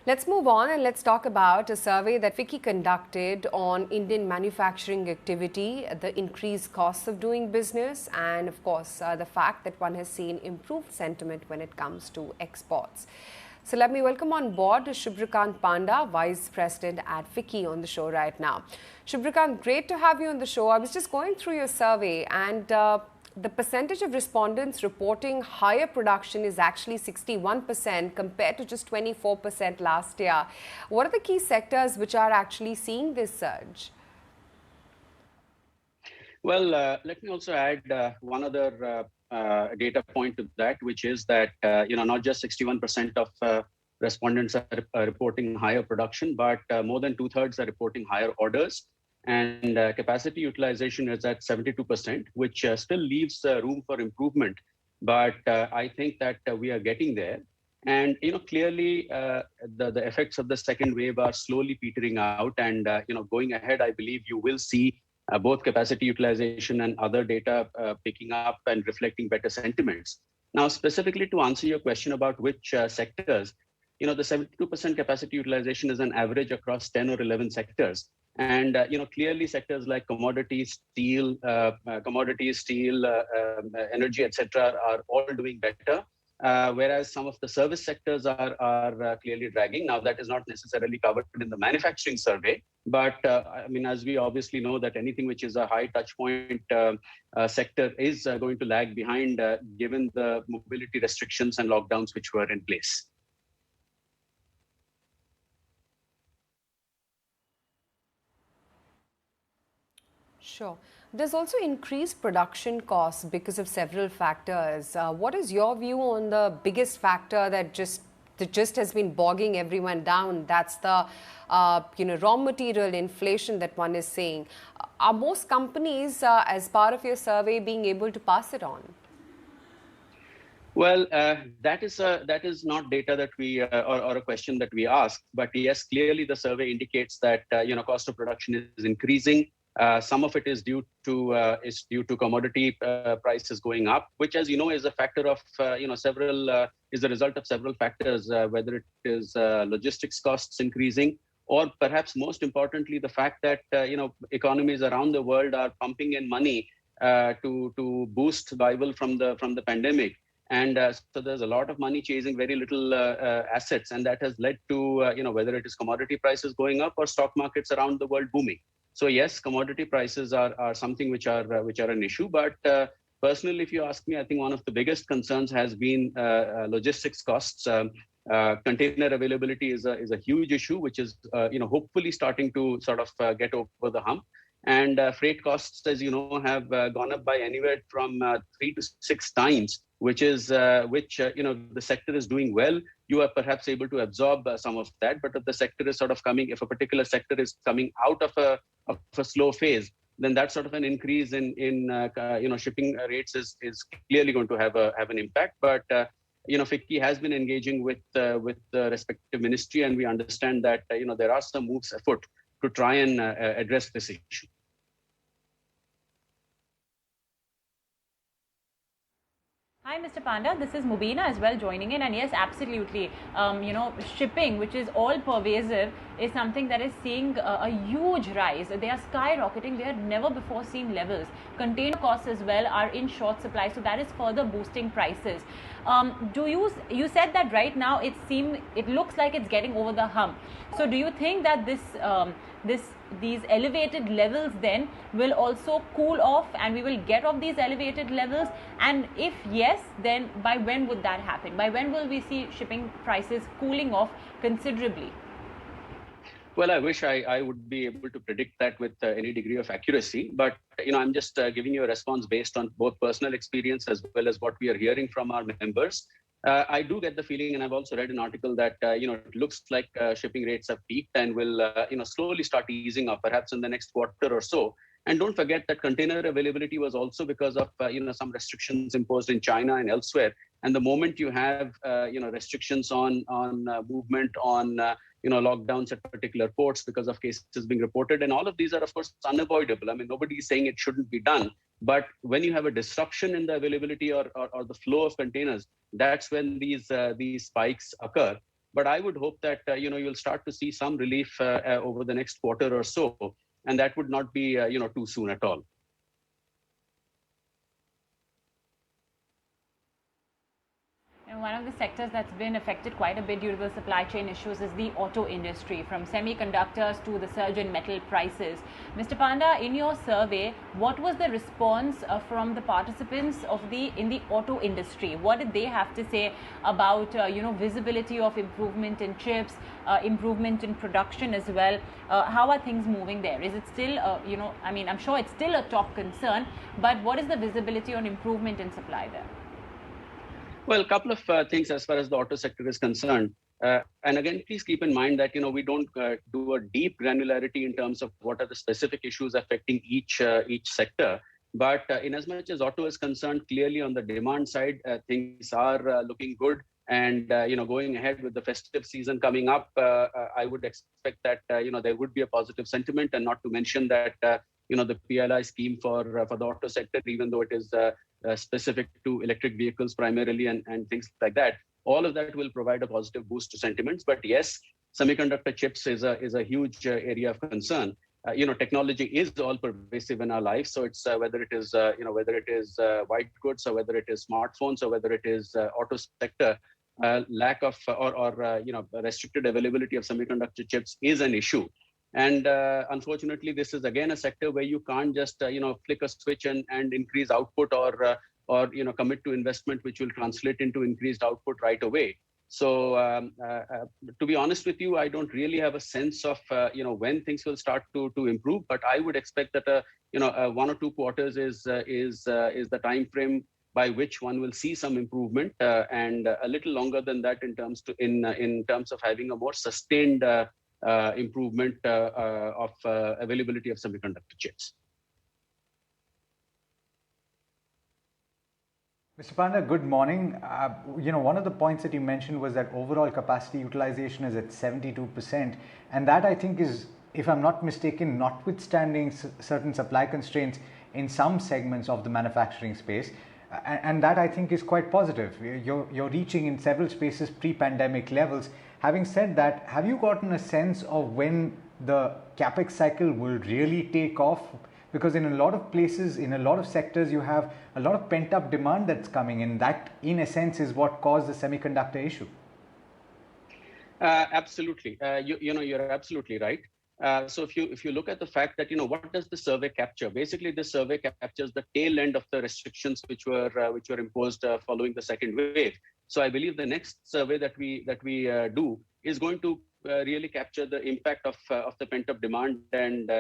Let's move on and let's talk about a survey that FICCI conducted on Indian manufacturing activity, the increased costs of doing business, and of course, the fact that one has seen improved sentiment when it comes to exports. So let me welcome on board Subhrakant Panda, Vice President at FICCI, on the show right now. Subhrakant, great to have you on the show. I was just going through your survey, and the percentage of respondents reporting higher production is actually 61% compared to just 24% last year. What are the key sectors which are actually seeing this surge? Well, let me also add one other data point to that, which is that not just 61% of respondents are reporting higher production, but more than 2/3 are reporting higher orders. And capacity utilization is at 72%, which still leaves room for improvement. But I think that we are getting there. And clearly, the effects of the second wave are slowly petering out. And going ahead, I believe you will see both capacity utilization and other data picking up and reflecting better sentiments. Now, specifically to answer your question about which sectors, the 72% capacity utilization is an average across 10 or 11 sectors. And clearly sectors like commodities, steel, energy, etc., are all doing better. Whereas some of the service sectors are clearly dragging. Now, that is not necessarily covered in the manufacturing survey, but as we obviously know that anything which is a high touch point sector is going to lag behind given the mobility restrictions and lockdowns which were in place. Sure. There's also increased production costs because of several factors. What is your view on the biggest factor that just has been bogging everyone down? That's the raw material inflation that one is seeing. Are most companies, as part of your survey, being able to pass it on? Well, that is not data that we or a question that we asked. But yes, clearly the survey indicates that cost of production is increasing. Some of it is due to commodity prices going up, which, as you know, is a factor of is the result of several factors, whether it is logistics costs increasing, or perhaps most importantly the fact that economies around the world are pumping in money to boost survival from the pandemic. And so there's a lot of money chasing very little assets, and that has led to whether it is commodity prices going up or stock markets around the world booming. So yes, commodity prices are something which are an issue. But personally, if you ask me, I think one of the biggest concerns has been logistics costs. Container availability is a huge issue, which is hopefully starting to sort of get over the hump. And freight costs, as you know, have gone up by anywhere from 3 to 6 times, which the sector is doing well. You are perhaps able to absorb some of that, but if the sector is sort of coming, if a particular sector is coming out of a slow phase, then that sort of an increase in shipping rates is clearly going to have an impact. But FICCI has been engaging with the respective ministry, and we understand that there are some moves afoot to try and address this issue. Hi, Mr. Panda. This is Mubina as well joining in. And yes, absolutely. Shipping, which is all pervasive, is something that is seeing a huge rise. They are skyrocketing. They had never before seen levels. Container costs as well are in short supply. So that is further boosting prices. You said that right now it looks like it's getting over the hump. So do you think that these elevated levels then will also cool off and we will get off these elevated levels? And if yes, then by when would that happen? By when will we see shipping prices cooling off considerably? Well, I wish I would be able to predict that with any degree of accuracy. But, I'm just giving you a response based on both personal experience as well as what we are hearing from our members. I do get the feeling, and I've also read an article that, it looks like shipping rates have peaked and will, slowly start easing up, perhaps in the next quarter or so. And don't forget that container availability was also because of, some restrictions imposed in China and elsewhere. And the moment you have, restrictions on movement, on, lockdowns at particular ports because of cases being reported, and all of these are, of course, unavoidable. I mean, nobody is saying it shouldn't be done. But when you have a disruption in the availability or the flow of containers, that's when these spikes occur. But I would hope that you'll start to see some relief over the next quarter or so, and that would not be too soon at all. And one of the sectors that's been affected quite a bit due to the supply chain issues is the auto industry, from semiconductors to the surge in metal prices. Mr. Panda, in your survey, what was the response from the participants in the auto industry? What did they have to say about visibility of improvement in chips, improvement in production as well? How are things moving there? Is it still I'm sure it's still a top concern, but what is the visibility on improvement in supply there? Well, a couple of things as far as the auto sector is concerned. And again, please keep in mind that we don't do a deep granularity in terms of what are the specific issues affecting each sector. But in as much as auto is concerned, clearly on the demand side, things are looking good. And going ahead with the festive season coming up, I would expect that there would be a positive sentiment, and not to mention that the PLI scheme for the auto sector, even though it is specific to electric vehicles primarily and things like that, all of that will provide a positive boost to sentiments. But yes, semiconductor chips is a huge area of concern. Technology is all pervasive in our lives. So it's whether it is white goods, or whether it is smartphones, or whether it is auto sector, lack of or restricted availability of semiconductor chips is an issue. And unfortunately, this is again a sector where you can't just flick a switch and increase output, or commit to investment which will translate into increased output right away. So to be honest with you, I don't really have a sense of when things will start to improve. But I would expect that 1 or 2 quarters is the time frame by which one will see some improvement, and a little longer than that in terms of having a more sustained improvement of availability of semiconductor chips. Mr. Panda, good morning. One of the points that you mentioned was that overall capacity utilization is at 72%, and that I think is, if I'm not mistaken, notwithstanding certain supply constraints in some segments of the manufacturing space, and that I think is quite positive. You're reaching in several spaces pre-pandemic levels. Having said that, have you gotten a sense of when the capex cycle will really take off? Because in a lot of places, in a lot of sectors, you have a lot of pent-up demand that's coming in. That, in a sense, is what caused the semiconductor issue. Absolutely. You're absolutely right. So if you look at the fact that what does the survey capture? Basically, the survey captures the tail end of the restrictions which were imposed following the second wave. So I believe the next survey that we do is going to really capture the impact of the pent-up demand and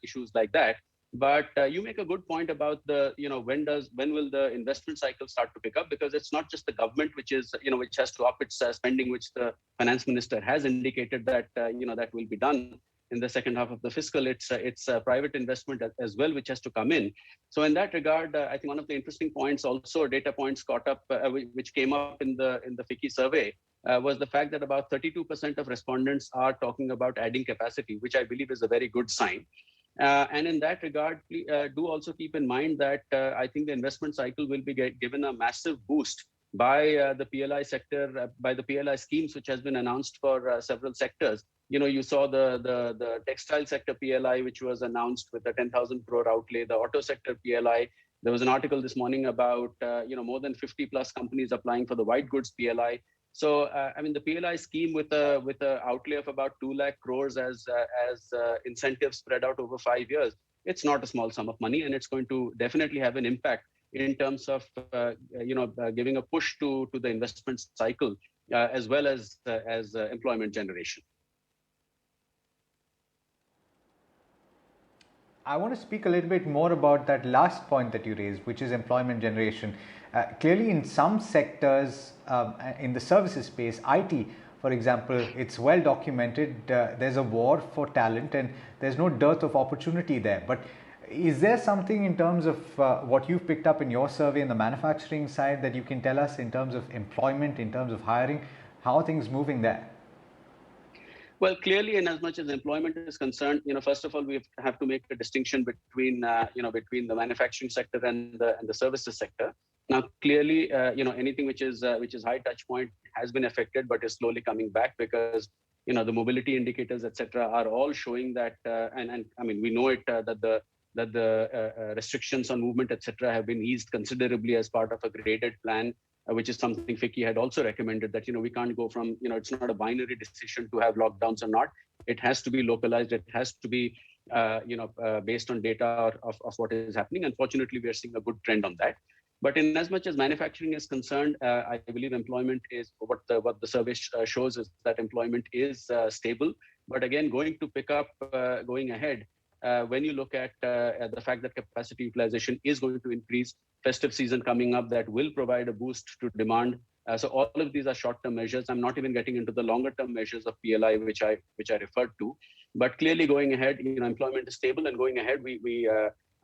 issues like that. But you make a good point about the when will the investment cycle start to pick up? Because it's not just the government which has to up its spending, which the finance minister has indicated that that will be done in the second half of the fiscal. It's private investment as well which has to come in. So in that regard, I think one of the interesting points, also data points caught up which came up in the FICCI survey, was the fact that about 32% of respondents are talking about adding capacity, which I believe is a very good sign. And in that regard, do also keep in mind that I think the investment cycle will be given a massive boost by the PLI sector, by the PLI schemes, which has been announced for several sectors. You saw the textile sector PLI, which was announced with a 10,000 crore outlay, the auto sector PLI. There was an article this morning about more than 50 plus companies applying for the white goods PLI. So, the PLI scheme with a outlay of about 2 lakh crores as incentives spread out over 5 years, it's not a small sum of money, and it's going to definitely have an impact in terms of giving a push to the investment cycle as well as employment generation. I want to speak a little bit more about that last point that you raised, which is employment generation. Clearly, in some sectors, in the services space, IT, for example, it's well documented. There's a war for talent, and there's no dearth of opportunity there. But is there something in terms of what you've picked up in your survey in the manufacturing side that you can tell us in terms of employment, in terms of hiring? How are things moving there? Well, clearly, in as much as employment is concerned, first of all, we have to make a distinction between the manufacturing sector and the services sector. Now, clearly, anything which is high touch point has been affected, but is slowly coming back because the mobility indicators, etc., are all showing that, and I mean, we know it that the restrictions on movement, etc., have been eased considerably as part of a graded plan, which is something FICCI had also recommended that we can't go from it's not a binary decision to have lockdowns or not. It has to be localized. It has to be based on data of what is happening. Unfortunately, we are seeing a good trend on that. But in as much as manufacturing is concerned, I believe employment is what the survey shows is that employment is stable. But again, going to pick up going ahead, when you look at the fact that capacity utilization is going to increase, festive season coming up that will provide a boost to demand. So all of these are short-term measures. I'm not even getting into the longer-term measures of PLI, which I referred to. But clearly, going ahead, employment is stable, and going ahead,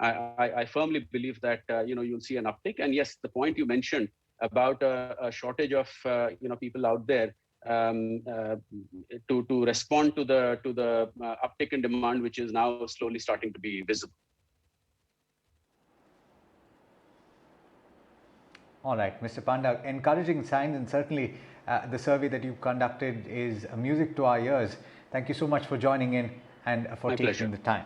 I firmly believe that you'll see an uptick. And yes, the point you mentioned about a shortage of people out there to respond to the uptick in demand, which is now slowly starting to be visible. All right, Mr. Panda, encouraging signs, and certainly the survey that you conducted is music to our ears. Thank you so much for joining in and for taking the time.